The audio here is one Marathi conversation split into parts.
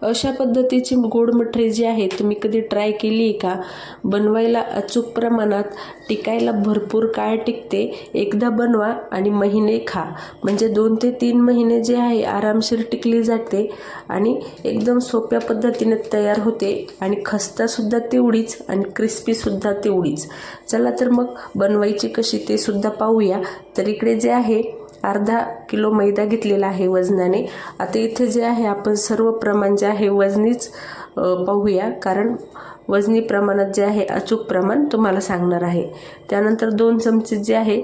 अशा पद्धतीची गोड मठरी जी आहे तुम्ही कधी ट्राय केली आहे का? बनवायला अचूक प्रमाणात, टिकायला भरपूर काळ टिकते. एकदा बनवा आणि महिने खा, म्हणजे 2 ते 3 महिने जे आहे आरामशीर टिकली जाते आणि एकदम सोप्या पद्धतीने तयार होते आणि खस्तासुद्धा तेवढीच आणि क्रिस्पीसुद्धा तेवढीच. चला तर मग बनवायची कशी ते सुद्धा पाहूया. तर इकडे जे आहे अर्धा किलो मैदा घेतलेला आहे वजनाने. आता इथे जे आहे आपण सर्व प्रमाण जे आहे वजनीच पाहूया, कारण वजनी प्रमाणात जे आहे अचूक प्रमाण तुम्हाला सांगणार आहे. त्यानंतर 2 चमचे जे आहे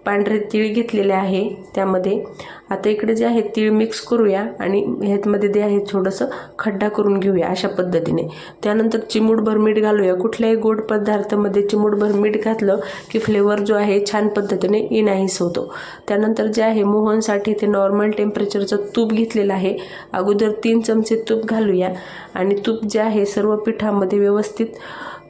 पांढरे तीळ घेतलेले आहे त्यामध्ये. आता इकडे जे आहे तीळ मिक्स करूया आणि ह्यामध्ये जे आहे थोडंसं खड्डा करून घेऊया अशा पद्धतीने. त्यानंतर चिमूटभर मीठ घालूया. कुठल्याही गोड पदार्थामध्ये चिमूटभर मीठ घातलं की फ्लेवर जो आहे छान पद्धतीने इनहॅन्स होतो. त्यानंतर जे आहे मोहनसाठी ते नॉर्मल टेम्परेचरचं तूप घेतलेलं आहे. अगोदर 3 चमचे तूप घालूया आणि तूप जे आहे सर्व पिठामध्ये व्यवस्थित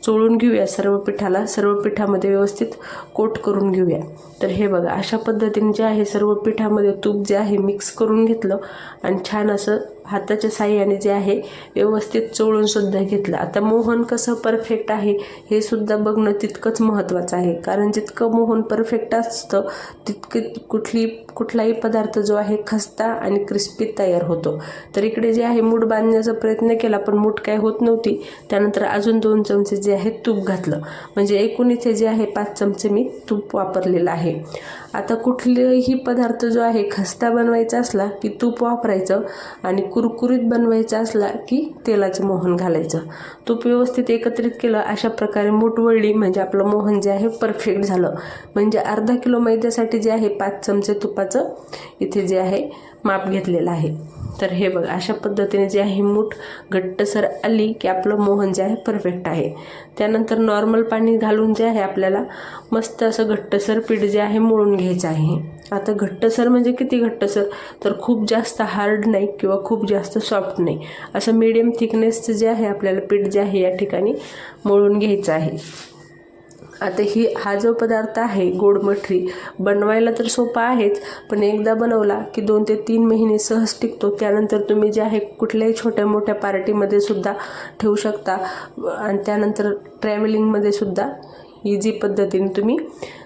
चोळून घेऊया. सर्व पिठामध्ये व्यवस्थित कोट करून घेऊया. तर हे बघा अशा पद्धतीने जे आहे सर्व पिठामध्ये तूप जे आहे मिक्स करून घेतलं आणि छान असं हाताच्या साहाय्याने जे आहे व्यवस्थित चोळून सुद्धा घेतलं. आता मोहन कसं परफेक्ट आहे हे सुद्धा बघणं तितकंच महत्त्वाचं आहे, कारण जितकं मोहन परफेक्ट असतं तितके कुठलाही पदार्थ जो आहे खस्ता आणि क्रिस्पी तयार होतो. तर इकडे जे आहे मूठ बांधण्याचा प्रयत्न केला पण मूठ काय होत नव्हती. त्यानंतर अजून 2 चमचे जे आहे तूप घातलं, म्हणजे एकूण इथे जे आहे 5 चमचे मी तूप वापरलेलं आहे. आता कुठलेही पदार्थ जो आहे खस्ता बनवायचा असला की तूप वापरायचं आणि कुरकुरीत बनवायचा असला की तेलाचं मोहन घालायचं. तूप व्यवस्थित एकत्रित केलं अशा प्रकारे मूठ वळली म्हणजे आपलं मोहन जे आहे परफेक्ट झालं. म्हणजे अर्धा किलो मैद्यासाठी जे आहे 5 चमचे तुपाचं इथे जे आहे माप घेतलेलं आहे. तर हे बघा अशा पद्धतीने जे आहे मूठ घट्टसर आली की आपलं मोहन जे आहे परफेक्ट आहे. त्यानंतर नॉर्मल पाणी घालून जे आहे आपल्याला मस्त असं घट्टसर पीठ जे आहे मळून घ्यायचं आहे. आता घट्टसर म्हणजे किती घट्टसर, तर खूप जास्त हार्ड नाही किंवा खूप जास्त सॉफ्ट नाही, असं मीडियम थिकनेसचं जे आहे आपल्याला पीठ जे आहे या ठिकाणी मळून घ्यायचं आहे. आता हा जो पदार्थ आहे गोड मठरी बनवायला तर सोपा आहेच, पण एकदा बनवला की 2 ते 3 महिने सहज टिकतो. त्यानंतर तुम्ही जे आहे कुठल्याही छोट्या मोठ्या पार्टीमध्ये सुद्धा ठेवू शकता आणि त्यानंतर ट्रॅव्हलिंगमध्ये सुद्धा इझी पद्धतीने तुम्ही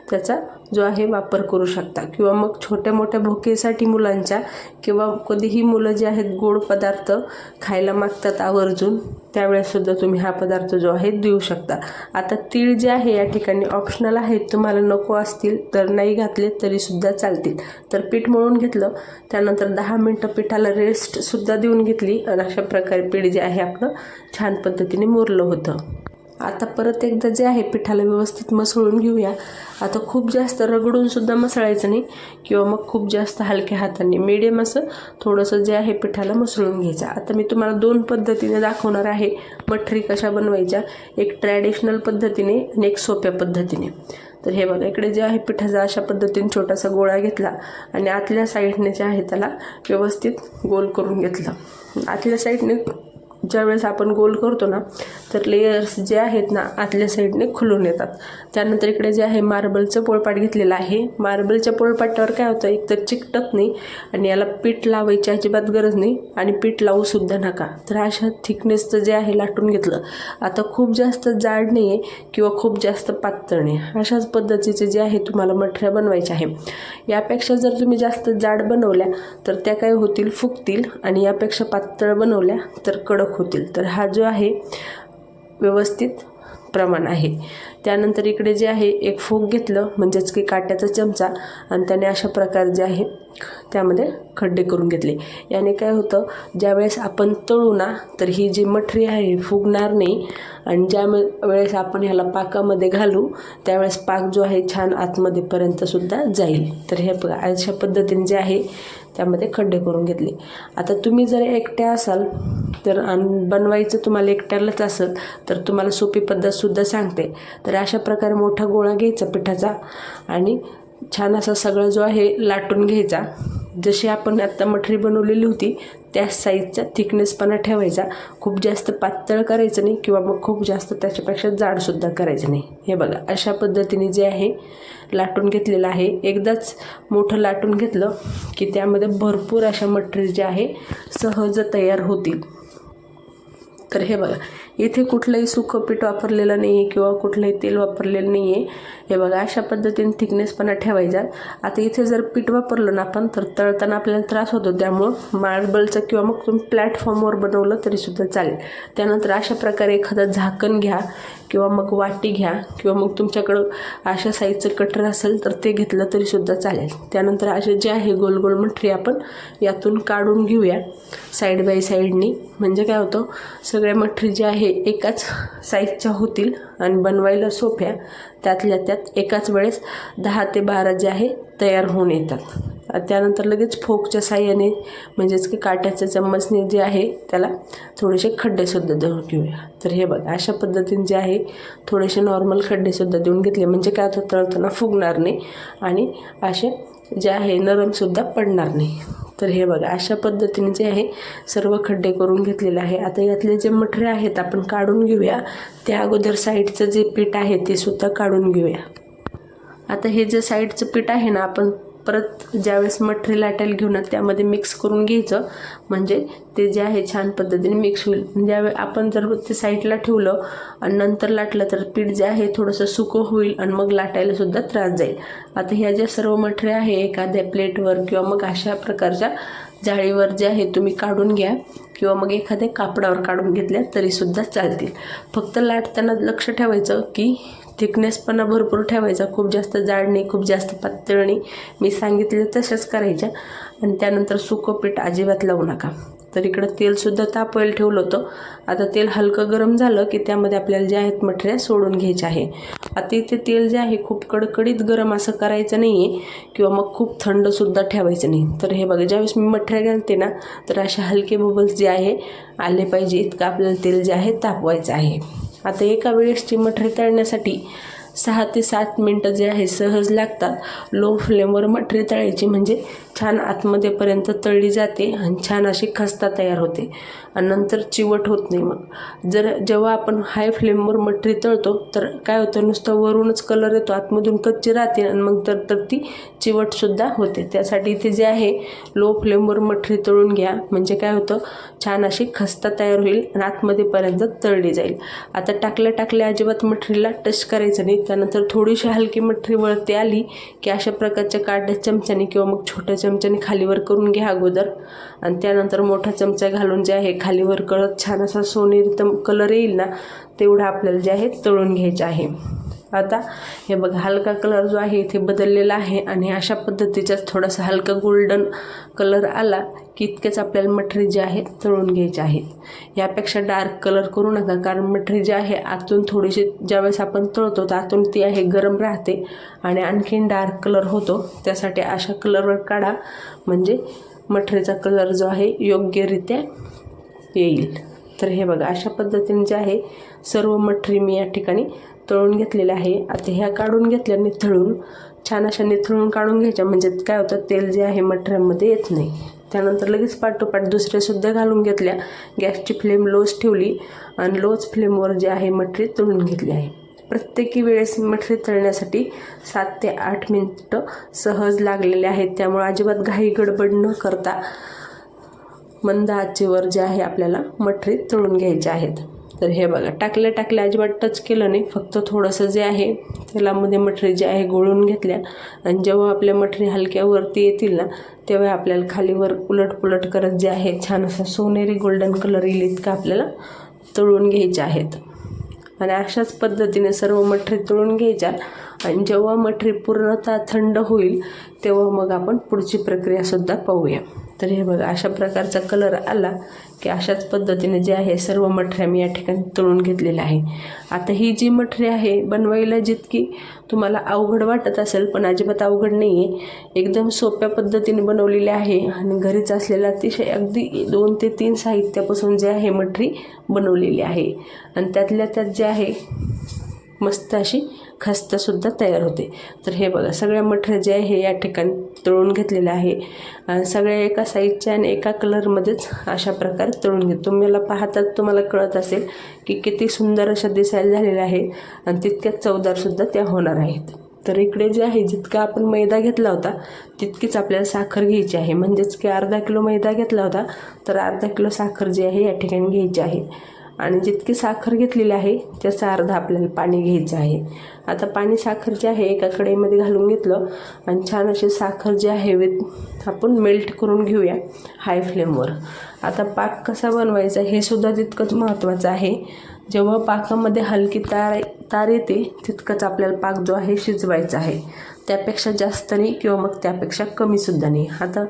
त्याचा जो आहे वापर करू शकता. किंवा मग छोट्या मोठ्या भुकेसाठी मुलांच्या, किंवा कधीही मुलं जे आहेत गोड पदार्थ खायला मागतात आवर्जून, त्यावेळेससुद्धा तुम्ही हा पदार्थ जो आहे देऊ शकता. आता तीळ जे आहे या ठिकाणी ऑप्शनल आहेत, तुम्हाला नको असतील तर नाही घातले तरीसुद्धा चालतील. तर पीठ मळून घेतलं, त्यानंतर 10 मिनटं पिठाला रेस्टसुद्धा देऊन घेतली आणि अशा प्रकारे पीठ जे आहे आपलं छान पद्धतीने मुरलं होतं. आता परत एकदा जे आहे पिठाला व्यवस्थित मसळून घेऊया. आता खूप जास्त रगडून सुद्धा मसळायचं नाही किंवा मग खूप जास्त हलक्या हाताने, मीडियम असं थोडंसं जे आहे पिठाला मसळून घ्यायचं. आता मी तुम्हाला 2 पद्धतीने दाखवणार आहे मठरी कशा बनवायच्या, एक ट्रॅडिशनल पद्धतीने आणि एक सोप्या पद्धतीने. तर हे बघा इकडे जे आहे पिठाचा अशा पद्धतीने छोटासा गोळा घेतला आणि आतल्या साईडने जे आहे त्याला व्यवस्थित गोल करून घेतलं. आतल्या साईडने ज्यावेळेस आपण गोल करतो ना तर लेयर्स जे आहेत ना आतल्या साईडने खुलून येतात. त्यानंतर इकडे जे आहे मार्बलचं पोळपाट घेतलेलं आहे. मार्बलच्या पोळपाटावर काय होतं, एक तर चिकटत नाही आणि याला पीठ लावायची अजिबात गरज नाही आणि पीठ लावूसुद्धा नका. तर अशा थिकनेसचं जे आहे लाटून घेतलं. आता खूप जास्त जाड नाही आहे किंवा खूप जास्त पातळ नाही, अशाच पद्धतीचे जे आहे तुम्हाला मठऱ्या बनवायच्या आहे. यापेक्षा जर तुम्ही जास्त जाड बनवल्या तर त्या काय होतील, फुगतील, आणि यापेक्षा पातळ बनवल्या तर कडक होतील. तर हा जो आहे व्यवस्थित प्रमाण आहे. त्यानंतर इकडे जे आहे एक फोक घेतलं, म्हणजेच की काट्याचा चमचा, आणि त्याने अशा प्रकारे जे आहे त्यामध्ये खड्डे करून घेतले. याने काय होतं, ज्यावेळेस आपण तळू ना तर ही जी मठरी आहे फुगणार नाही आणि ज्या वेळेस आपण ह्याला पाकामध्ये घालू त्यावेळेस पाक जो आहे छान आतमध्येपर्यंतसुद्धा जाईल. तर हे बघा अशा पद्धतीने जे आहे त्यामध्ये खड्डे करून घेतले. आता तुम्ही जर एकट्या असाल तर बनवायचं तुम्हाला एकट्यालाच असेल तर तुम्हाला सोपी पद्धतसुद्धा सांगते. तर अशा प्रकारे मोठा गोळा घ्यायचा पिठाचा आणि छान असा सगळा जो आहे लाटून घ्यायचा. जशी आपण आत्ता मठरी बनवलेली होती त्याच साईजचा थिकनेसपणा ठेवायचा. खूप जास्त पातळ करायचं नाही किंवा मग खूप जास्त त्याच्यापेक्षा जाडसुद्धा करायचं नाही. हे बघा अशा पद्धतीने जे आहे लाटून घेतलेलं आहे. एकदाच मोठं लाटून घेतलं की त्यामध्ये भरपूर अशा मठरी जे आहे सहज तयार होतील. तर हे बघा, इथे कुठलंही सुकं पीठ वापरलेलं नाही आहे किंवा कुठलंही तेल वापरलेलं नाही आहे. हे बघा, अशा पद्धतीने थिकनेसपणा ठेवायचा. आता इथे जर पीठ वापरलं ना आपण तर तळताना आपल्याला त्रास होतो, त्यामुळं मार्बलचं किंवा मग तुम्ही प्लॅटफॉर्मवर बनवलं तरीसुद्धा चालेल. त्यानंतर अशा प्रकारे एखादं झाकण घ्या किंवा मग वाटी घ्या किंवा मग तुमच्याकडं अशा साईजचं कटर असेल तर ते घेतलं तरीसुद्धा चालेल. त्यानंतर असे जे आहे गोल गोल मठरी आपण यातून काढून घेऊया साईड बाय साईडनी. म्हणजे काय होतं, सगळ्या मठरी ज्या आहे एकाच साईजच्या होतील आणि बनवायला सोप्या. त्यातल्या त्यात एकाच वेळेस 10 ते 12 जे आहे तयार होऊन येतात. त्यानंतर लगेच फोकच्या साह्याने म्हणजेच की काट्याच्या चम्मचने जे आहे त्याला थोडेसे खड्डेसुद्धा देऊन घेऊया. तर हे बघा, अशा पद्धतीने जे आहे थोडेसे नॉर्मल खड्डेसुद्धा देऊन घेतले म्हणजे काय होतं, तळताना फुगणार नाही आणि असे जे आहे नरमसुद्धा पडणार नाही. तर हे बघा, अशा पद्धतीने जे आहे सर्व खड्डे करून घेतलेले आहे. आता यातले जे मठरे आहेत आपण काढून घेऊया. त्या अगोदर साईडचं जे पीठ आहे ते सुद्धा काढून घेऊया. आता हे जे साईडचं पीठ आहे ना, आपण परत ज्यावेळेस मठरी लाटायला घेऊ ना त्यामध्ये मिक्स करून घ्यायचं. म्हणजे ते जे आहे छान पद्धतीने मिक्स होईल. ज्यावेळी आपण जर ते साईडला ठेवलं आणि नंतर लाटलं तर पीठ जे आहे थोडंसं सुकं होईल आणि मग लाटायला सुद्धा त्रास जाईल. आता ह्या ज्या सर्व मठरे आहे एखाद्या प्लेटवर किंवा मग अशा प्रकारच्या जाळीवर जे आहे तुम्ही काढून घ्या किंवा मग एखाद्या कापडावर काढून घेतल्या तरीसुद्धा चालतील. फक्त लाटताना लक्ष ठेवायचं की थिकनेसपणा भरपूर ठेवायचा, खूप जास्त जाड नाही खूप जास्त पातळ नाही. मी सांगितले तशाच करायच्या. आणि त्यानंतर सुकं पीठ अजिबात लावू नका. तर इकडं तेलसुद्धा तापवायला ठेवलं होतं. आता तेल हलकं गरम झालं की त्यामध्ये आपल्याला जे आहेत मठऱ्या सोडून घ्यायच्या आहे. आता इथे तेल जे आहे खूप कडकडीत गरम असं करायचं नाही आहे किंवा मग खूप थंडसुद्धा ठेवायचं नाही. तर हे बघा, ज्यावेळेस मी मठऱ्या घालते ना तर अशा हलके बबल्स जे आहे आले पाहिजे इतकं आपल्याला तेल जे आहे तापवायचं आहे. आता एका वेळेसची मठरी तळण्यासाठी 6 ते 7 मिनटं जे आहे सहज लागतात. लो फ्लेमवर मठरी तळायची म्हणजे छान आतमध्येपर्यंत तळली जाते आणि छान अशी खस्ता तयार होते आणि नंतर चिवट होत नाही. मग जेव्हा आपण हाय फ्लेमवर मठरी तळतो तर काय होतं, नुसतं वरूनच कलर येतो, आतमधून कच्ची राहते आणि मग तर ती चिवटसुद्धा होते. त्यासाठी इथे जे आहे लो फ्लेमवर मठरी तळून घ्या म्हणजे काय होतं, छान अशी खस्ता तयार होईल आणि आतमध्येपर्यंत तळली जाईल. आता टाकल्या अजिबात मठरीला टच करायचं नाही. त्यानंतर थोडीशी हलकी मठरी वळती आली की अशा प्रकारच्या काढ्या चमच्याने किंवा मग छोट्या चमच्याने खालीवर करून घ्या अगोदर आणि त्यानंतर मोठा चमचा घालून जे आहे खालीवर कळत छान असा सोनेरी कलर येईल ना तेवढा आपल्याला जे आहे तळून घ्यायचं आहे. आता हे बघा, हलका कलर जो आहे इथे बदललेला आहे आणि अशा पद्धतीचा थोडासा हलका गोल्डन कलर आला की इतकेच आपल्याला मठरी जे आहे तळून घ्यायचे आहेत. यापेक्षा डार्क कलर करू नका, कारण मठरी जी आहे आतून थोडीशी ज्यावेळेस आपण तळतो तर आतून ती आहे गरम राहते आणि आणखीन डार्क कलर होतो. त्यासाठी अशा कलरवर काढा म्हणजे मठरीचा कलर जो आहे योग्यरित्या येईल. तर हे बघा, अशा पद्धतीने जे आहे सर्व मठरी मी या ठिकाणी तळून घेतलेल्या आहे. आता ह्या काढून घेतल्या निथळून, छान अशा निथळून काढून घ्यायच्या म्हणजे काय होतं, तेल जे आहे मठऱ्यांमध्ये येत नाही. त्यानंतर लगेच पाठोपाठ दुसऱ्यासुद्धा घालून घेतल्या. गॅसची फ्लेम लोच ठेवली आणि लोच फ्लेमवर जे आहे मठरी तळून घेतली आहे. प्रत्येकी वेळेस मठरी तळण्यासाठी 7 ते 8 मिनिटं सहज लागलेले आहेत. त्यामुळे अजिबात घाई गडबड न करता मंद आचेवर जे आहे आपल्याला मठरी तळून घ्यायचे आहेत. तर हे बघा, टाकल्या अजिबात टच केलं नाही, फक्त थोडंसं जे आहे तेलामध्ये मठरी जे आहे गोळून घेतल्या आणि जेव्हा आपल्या मठरी हलक्यावरती येतील ना तेव्हा आपल्याला खालीवर उलटपुलट करत जे आहे छान असा सोनेरी गोल्डन कलर येईल इतका आपल्याला तळून घ्यायचे आहेत. आणि अशाच पद्धतीने सर्व मठरी तळून घ्यायच्या आणि जेव्हा मठरी पूर्णतः थंड होईल तेव्हा मग आपण पुढची प्रक्रियासुद्धा पाहूया. तर हे बघा, अशा प्रकारचा कलर आला की अशाच पद्धतीने जे आहे सर्व मठऱ्या मी या ठिकाणी तळून घेतलेल्या आहे. आता ही जी मठरी आहे बनवायला जितकी तुम्हाला अवघड वाटत असेल पण अजिबात अवघड नाही आहे, एकदम सोप्या पद्धतीने बनवलेली आहे आणि घरीच असलेल्या अतिशय अगदी 2 ते 3 साहित्यापासून जे आहे मठरी बनवलेली आहे आणि त्यातल्या त्यात जे आहे मस्त अशी खस्तासुद्धा तयार होते. तर हे बघा, सगळ्या मठऱ्या जे आहे या ठिकाणी तळून घेतलेल्या आहे. सगळ्या एका साईजच्या आणि एका कलरमध्येच अशा प्रकारे तळून घेतो. तुम्हाला पाहताच तुम्हाला कळत असेल की किती सुंदर अशा दिसायला झालेल्या आहे आणि तितक्याच चवदारसुद्धा त्या होणार आहेत. तर इकडे जे आहे जितका आपण मैदा घेतला होता तितकीच आपल्याला साखर घ्यायची आहे. म्हणजेच की अर्धा किलो मैदा घेतला होता तर अर्धा किलो साखर जी आहे या ठिकाणी घ्यायची आहे. आणि जितकी साखर घेतलेली आहे त्याचा अर्धा आपल्याला पाणी घ्यायचं आहे. आता पाणी साखर जे आहे एका कढईमध्ये घालून घेतलं आणि छान अशी साखर जी आहे आपण मेल्ट करून घेऊया हाय फ्लेमवर. आता पाक कसा बनवायचा हे सुद्धा तितकंच महत्त्वाचं आहे. जेव्हा पाकामध्ये हलकी तार येते तितकंच आपल्याला पाक जो आहे शिजवायचा आहे, त्यापेक्षा जास्त नाही किंवा मग त्यापेक्षा कमीसुद्धा नाही. आता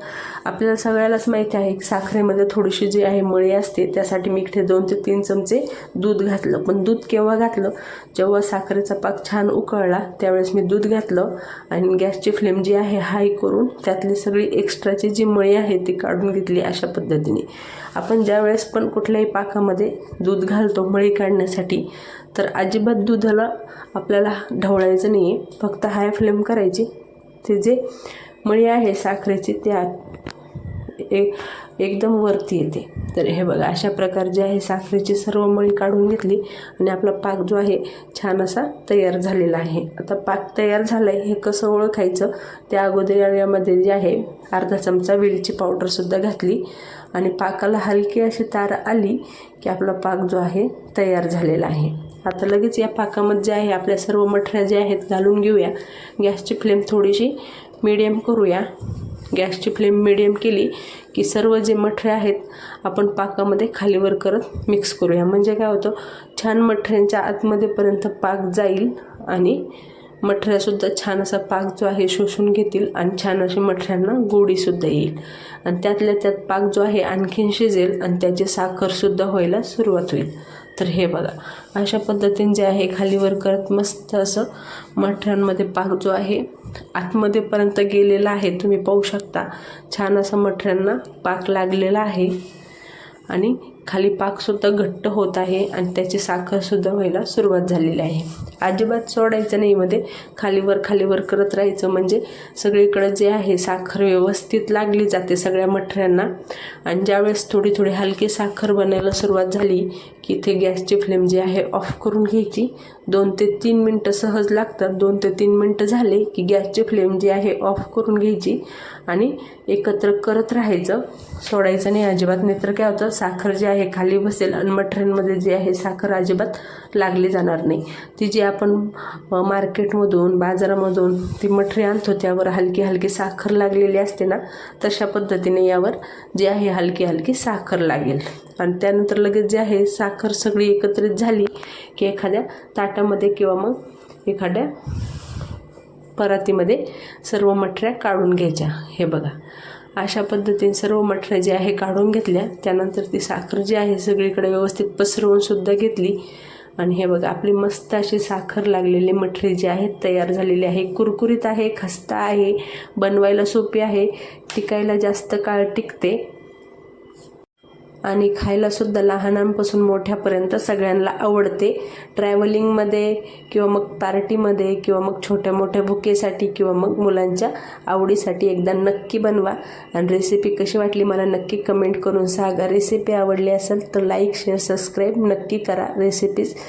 आपल्याला सगळ्यालाच माहिती आहे की साखरेमध्ये थोडीशी जी आहे मळी असते, त्यासाठी मी इथे 2 ते 3 चमचे दूध घातलं. पण दूध केव्हा घातलं, जेव्हा साखरेचा पाक छान उकळला त्यावेळेस मी दूध घातलं आणि गॅसची फ्लेम जी आहे हाय करून त्यातली सगळी एक्स्ट्राची जी मळी आहे ती काढून घेतली. अशा पद्धतीने आपण ज्यावेळेस पण कुठल्याही पाकामध्ये दूध घालतो मळी काढण्यासाठी, तर अजिबात दुधाला आपल्याला ढवळायचं नाही आहे, फक्त हाय फ्लेम करायची. ते जे मळी आहे साखरेची त्या एकदम वरती येते. तर हे बघा अशा प्रकारे जे आहे साखरेची सर्व मळी काढून घेतली आणि आपला पाक जो आहे छान असा तयार झालेला आहे. आता पाक तयार झाला आहे हे कसं ओळखायचं, त्या अगोदर यामध्ये जे आहे अर्धा चमचा वेलची पावडरसुद्धा घातली आणि पाकाला हलकी अशी तार आली की आपला पाक जो आहे तयार झालेला आहे. आता लगेच या पाकामध्ये जे आहे आपल्या सर्व मठऱ्या ज्या आहेत घालून घेऊया. गॅसची फ्लेम थोडीशी मीडियम करूया. गॅसची फ्लेम मीडियम केली की सर्व जे मठरे आहेत आपण पाकामध्ये खालीवर करत मिक्स करूया. म्हणजे काय होतं, छान मठऱ्यांच्या आतमध्येपर्यंत पाक जाईल आणि मठऱ्यासुद्धा छान असा पाक जो आहे शोषून घेतील आणि छान अशी मठऱ्यांना गोडीसुद्धा येईल आणि त्यातल्या त्यात पाक जो आहे आणखीन शिजेल आणि त्याची साखरसुद्धा व्हायला सुरुवात होईल. तर हे बघा अशा पद्धतीने जे आहे खालीवर करत मस्त असं मठऱ्यांमध्ये पाक जो आहे आतमध्येपर्यंत गेलेला आहे. तुम्ही पाहू शकता छान असा मठऱ्यांना पाक लागलेला आहे आणि खाली पाकसुद्धा घट्ट होत आहे आणि त्याची साखरसुद्धा व्हायला सुरुवात झालेली आहे. अजिबात सोडायचं नाही, मध्ये खालीवर करत राहायचं, म्हणजे सगळीकडे जे आहे साखर व्यवस्थित लागली जाते सगळ्या मठऱ्यांना. आणि ज्यावेळेस थोडी हलकी साखर बनायला सुरुवात झाली की इथे गॅसची फ्लेम जी आहे ऑफ करून घ्यायची. 2 ते 3 मिनटं सहज लागतात. 2 ते 3 मिनटं झाले की गॅसची फ्लेम जी आहे ऑफ करून घ्यायची आणि एकत्र करत राहायचं, सोडायचं नाही अजिबात. नाहीतर काय होतं, साखर जी आहे खाली बसेल आणि मठऱ्यांमध्ये जी आहे साखर अजिबात लागली जाणार नाही. ती जी आपण मार्केटमधून बाजारामधून ती मठरी आणतो त्यावर हलकी साखर लागलेली असते ना, तशा पद्धतीने यावर जी आहे हलकी साखर लागेल. आणि त्यानंतर लगेच जे आहे साखर सगळी एकत्रित झाली की एखाद्या ताटामध्ये किंवा मग एखाद्या परातीमध्ये सर्व मठऱ्या काढून घ्यायच्या. हे बघा अशा पद्धतीने सर्व मठऱ्या जे आहे काढून घेतल्या. त्यानंतर ती साखर जी आहे सगळीकडे व्यवस्थित पसरवून सुद्धा घेतली आणि हे बघा आपली मस्त अशी साखर लागलेली मठरी जी आहे तयार झालेली आहे. कुरकुरीत आहे, खस्ता आहे, बनवायला सोपी आहे, टिकायला जास्त काळ टिकते आणि खायलासुद्धा लहानांपासून मोठ्यापर्यंत सगळ्यांना आवडते. ट्रॅव्हलिंगमध्ये किंवा मग पार्टीमध्ये किंवा मग छोट्या मोठ्या भुकेसाठी किंवा मग मुलांच्या आवडीसाठी एकदा नक्की बनवा. आणि रेसिपी कशी वाटली मला नक्की कमेंट करून सांगा. रेसिपी आवडली असेल तर लाईक शेअर सबस्क्राईब नक्की करा रेसिपीजसाठी.